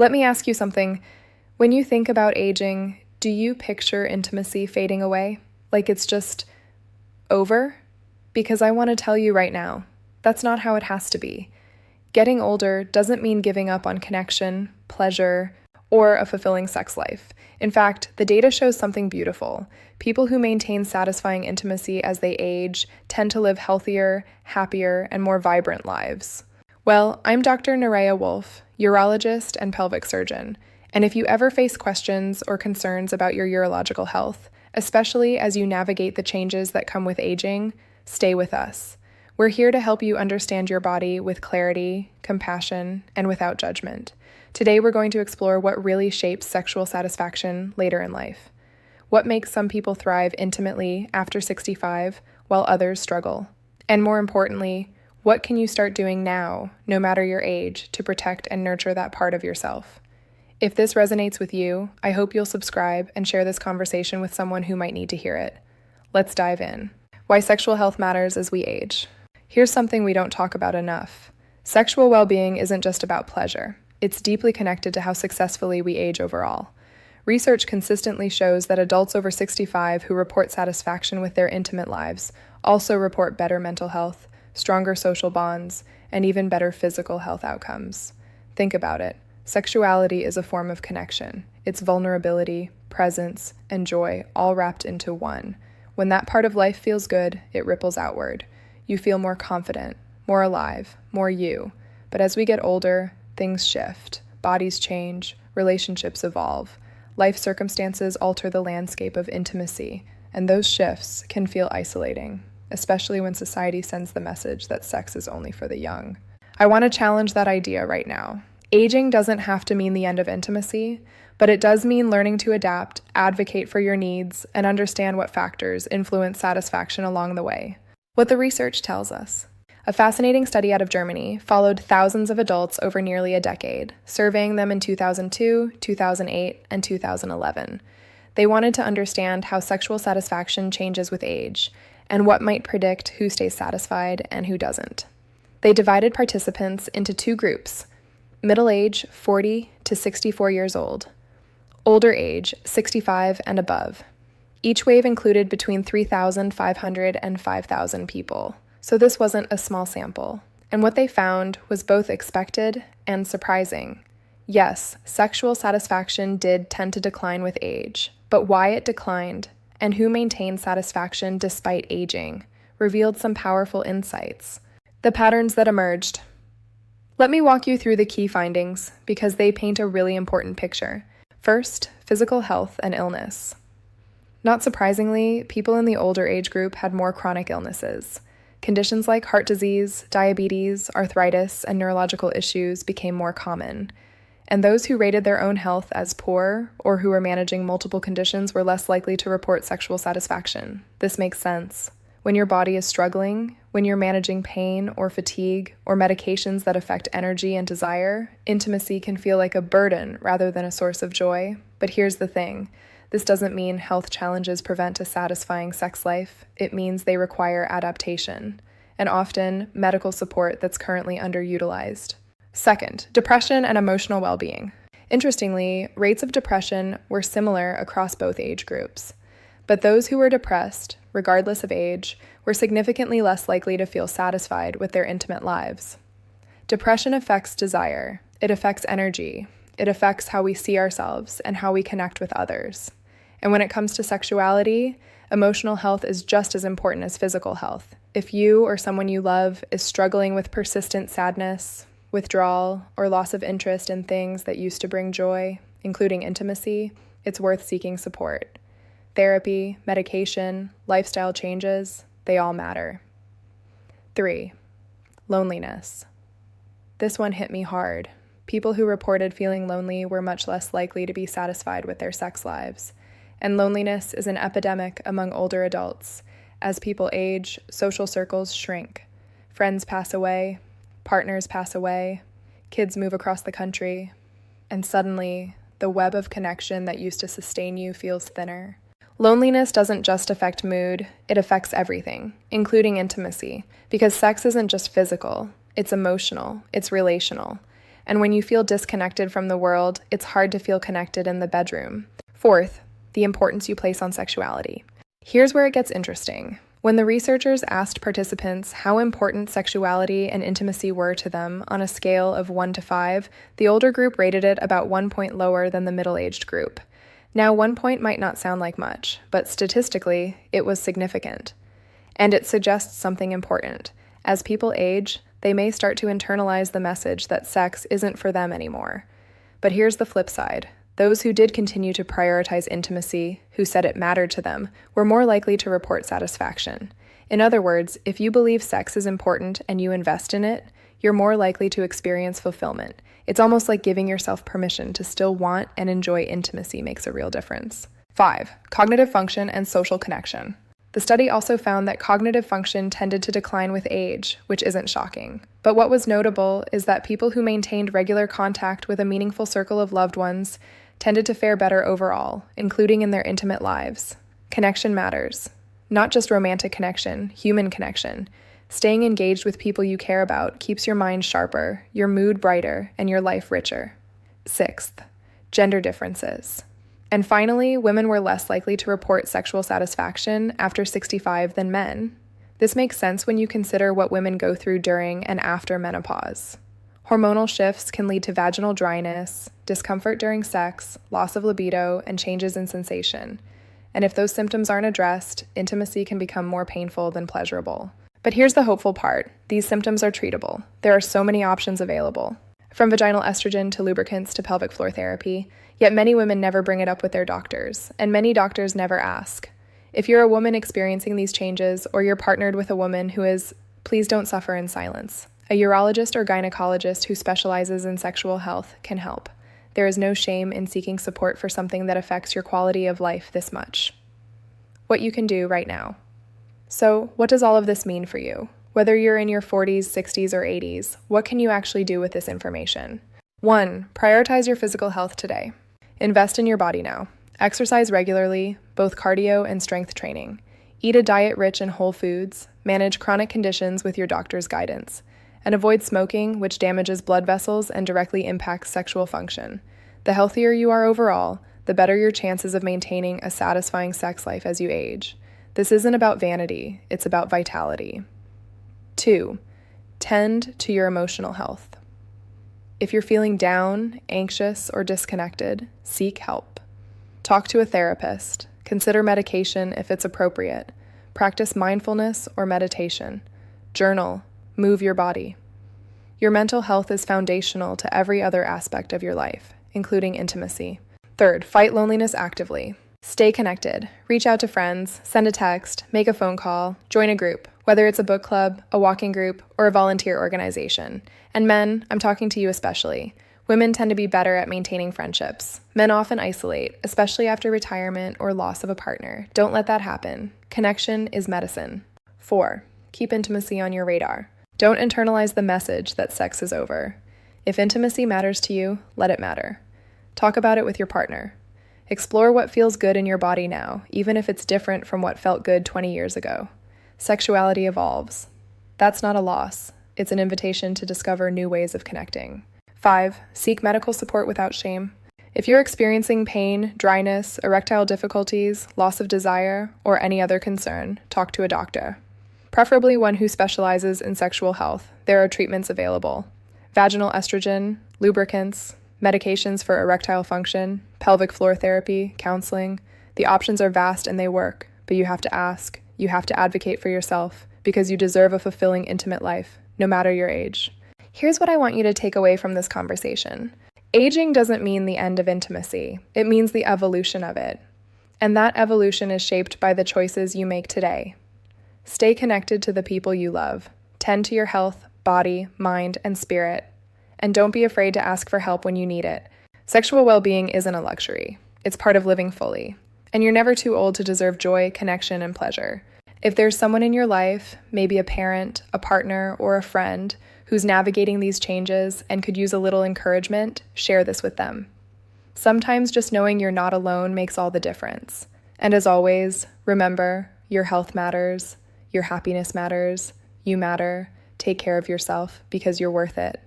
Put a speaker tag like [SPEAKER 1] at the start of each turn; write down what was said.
[SPEAKER 1] Let me ask you something. When you think about aging, do you picture intimacy fading away? Like it's just over? Because I want to tell you right now, that's not how it has to be. Getting older doesn't mean giving up on connection, pleasure, or a fulfilling sex life. In fact, the data shows something beautiful. People who maintain satisfying intimacy as they age tend to live healthier, happier, and more vibrant lives. Well, I'm Dr. Nerea Wolf, urologist and pelvic surgeon, and if you ever face questions or concerns about your urological health, especially as you navigate the changes that come with aging, stay with us. We're here to help you understand your body with clarity, compassion, and without judgment. Today, we're going to explore what really shapes sexual satisfaction later in life. What makes some people thrive intimately after 65 while others struggle? And more importantly, what can you start doing now, no matter your age, to protect and nurture that part of yourself? If this resonates with you, I hope you'll subscribe and share this conversation with someone who might need to hear it. Let's dive in. Why sexual health matters as we age. Here's something we don't talk about enough. Sexual well-being isn't just about pleasure. It's deeply connected to how successfully we age overall. Research consistently shows that adults over 65 who report satisfaction with their intimate lives also report better mental health, stronger social bonds, and even better physical health outcomes. Think about it. Sexuality is a form of connection. It's vulnerability, presence, and joy all wrapped into one. When that part of life feels good, it ripples outward. You feel more confident, more alive, more you. But as we get older, things shift, bodies change, relationships evolve. Life circumstances alter the landscape of intimacy, and those shifts can feel isolating, especially when society sends the message that sex is only for the young. I want to challenge that idea right now. Aging doesn't have to mean the end of intimacy, but it does mean learning to adapt, advocate for your needs, and understand what factors influence satisfaction along the way. What the research tells us. A fascinating study out of Germany followed thousands of adults over nearly a decade, surveying them in 2002, 2008, and 2011. They wanted to understand how sexual satisfaction changes with age, and what might predict who stays satisfied and who doesn't. They divided participants into two groups: middle age, 40 to 64 years old; older age, 65 and above. Each wave included between 3,500 and 5,000 people. So this wasn't a small sample. And what they found was both expected and surprising. Yes, sexual satisfaction did tend to decline with age, but why it declined and who maintained satisfaction despite aging revealed some powerful insights. The patterns that emerged. Let me walk you through the key findings because they paint a really important picture. First, physical health and illness. Not surprisingly, people in the older age group had more chronic illnesses. Conditions like heart disease, diabetes, arthritis, and neurological issues became more common. And those who rated their own health as poor or who were managing multiple conditions were less likely to report sexual satisfaction. This makes sense. When your body is struggling, when you're managing pain or fatigue or medications that affect energy and desire, intimacy can feel like a burden rather than a source of joy. But here's the thing. This doesn't mean health challenges prevent a satisfying sex life. It means they require adaptation, and often medical support that's currently underutilized. Second, depression and emotional well-being. Interestingly, rates of depression were similar across both age groups. But those who were depressed, regardless of age, were significantly less likely to feel satisfied with their intimate lives. Depression affects desire. It affects energy. It affects how we see ourselves and how we connect with others. And when it comes to sexuality, emotional health is just as important as physical health. If you or someone you love is struggling with persistent sadness, withdrawal, or loss of interest in things that used to bring joy, including intimacy, it's worth seeking support. Therapy, medication, lifestyle changes, they all matter. 3. Loneliness. This one hit me hard. People who reported feeling lonely were much less likely to be satisfied with their sex lives. And loneliness is an epidemic among older adults. As people age, social circles shrink. Friends pass away, partners pass away, kids move across the country, and suddenly, the web of connection that used to sustain you feels thinner. Loneliness doesn't just affect mood, it affects everything, including intimacy, because sex isn't just physical, it's emotional, it's relational. And when you feel disconnected from the world, it's hard to feel connected in the bedroom. Fourth, the importance you place on sexuality. Here's where it gets interesting. When the researchers asked participants how important sexuality and intimacy were to them on a scale of 1 to 5, the older group rated it about 1 point lower than the middle-aged group. Now, 1 point might not sound like much, but statistically, it was significant. And it suggests something important. As people age, they may start to internalize the message that sex isn't for them anymore. But here's the flip side. Those who did continue to prioritize intimacy, who said it mattered to them, were more likely to report satisfaction. In other words, if you believe sex is important and you invest in it, you're more likely to experience fulfillment. It's almost like giving yourself permission to still want and enjoy intimacy makes a real difference. 5. Cognitive function and social connection. The study also found that cognitive function tended to decline with age, which isn't shocking. But what was notable is that people who maintained regular contact with a meaningful circle of loved ones tended to fare better overall, including in their intimate lives. Connection matters. Not just romantic connection, human connection. Staying engaged with people you care about keeps your mind sharper, your mood brighter, and your life richer. 6th, gender differences. And finally, women were less likely to report sexual satisfaction after 65 than men. This makes sense when you consider what women go through during and after menopause. Hormonal shifts can lead to vaginal dryness, discomfort during sex, loss of libido, and changes in sensation. And if those symptoms aren't addressed, intimacy can become more painful than pleasurable. But here's the hopeful part. These symptoms are treatable. There are so many options available. From vaginal estrogen to lubricants to pelvic floor therapy, yet many women never bring it up with their doctors, and many doctors never ask. If you're a woman experiencing these changes, or you're partnered with a woman who is, please don't suffer in silence. A urologist or gynecologist who specializes in sexual health can help. There is no shame in seeking support for something that affects your quality of life this much. What you can do right now. So, what does all of this mean for you? Whether you're in your 40s, 60s, or 80s, what can you actually do with this information? 1. Prioritize your physical health today. Invest in your body now. Exercise regularly, both cardio and strength training. Eat a diet rich in whole foods. Manage chronic conditions with your doctor's guidance. And avoid smoking, which damages blood vessels and directly impacts sexual function. The healthier you are overall, the better your chances of maintaining a satisfying sex life as you age. This isn't about vanity, it's about vitality. 2. Tend to your emotional health. If you're feeling down, anxious, or disconnected, seek help. Talk to a therapist. Consider medication if it's appropriate. Practice mindfulness or meditation. Journal. Move your body. Your mental health is foundational to every other aspect of your life, including intimacy. 3rd, fight loneliness actively. Stay connected. Reach out to friends, send a text, make a phone call, join a group, whether it's a book club, a walking group, or a volunteer organization. And men, I'm talking to you especially. Women tend to be better at maintaining friendships. Men often isolate, especially after retirement or loss of a partner. Don't let that happen. Connection is medicine. 4, keep intimacy on your radar. Don't internalize the message that sex is over. If intimacy matters to you, let it matter. Talk about it with your partner. Explore what feels good in your body now, even if it's different from what felt good 20 years ago. Sexuality evolves. That's not a loss. It's an invitation to discover new ways of connecting. 5, seek medical support without shame. If you're experiencing pain, dryness, erectile difficulties, loss of desire, or any other concern, talk to a doctor. Preferably one who specializes in sexual health. There are treatments available. Vaginal estrogen, lubricants, medications for erectile function, pelvic floor therapy, counseling. The options are vast and they work, but you have to ask. You have to advocate for yourself because you deserve a fulfilling, intimate life, no matter your age. Here's what I want you to take away from this conversation. Aging doesn't mean the end of intimacy. It means the evolution of it. And that evolution is shaped by the choices you make today. Stay connected to the people you love. Tend to your health, body, mind, and spirit. And don't be afraid to ask for help when you need it. Sexual well-being isn't a luxury. It's part of living fully. And you're never too old to deserve joy, connection, and pleasure. If there's someone in your life, maybe a parent, a partner, or a friend, who's navigating these changes and could use a little encouragement, share this with them. Sometimes just knowing you're not alone makes all the difference. And as always, remember, your health matters. Your happiness matters. You matter. Take care of yourself because you're worth it.